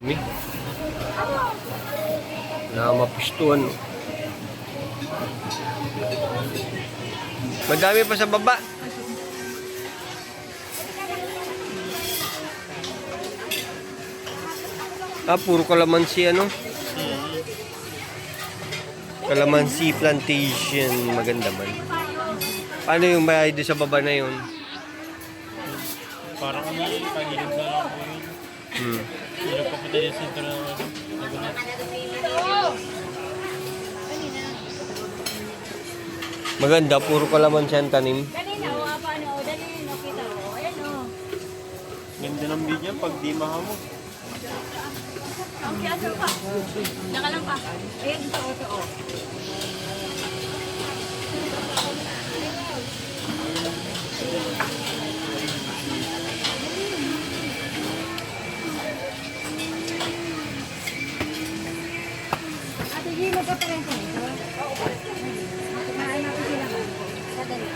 Mi? Na mapustuhan. Madami pa sa baba. Puro kalamansi ano? Kalamansi plantation. Maganda man. Paano yung bayad sa baba na yun? Parang kagilid na lang po yun. Hindi nagpapatay yung sentro na nagunat. Maganda, puro kalamansi ang tanim. Kanina, paano? Dali, nakita ko. Ayan o. Ganda ng video pag di mahamog. Ang kiyaso pa. Naka lang pa. Ayan, ito o. Ate G, magpaparenta nito? Oo. Kumain natin sila ba? Sadali.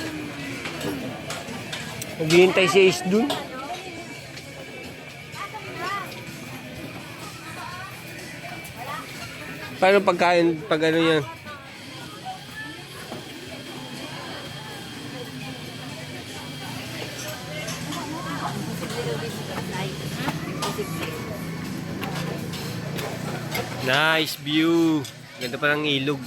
Naghihintay si Ace dun. Paano pagkain pag ano yan? Nice view. Ganda pa ng ilog.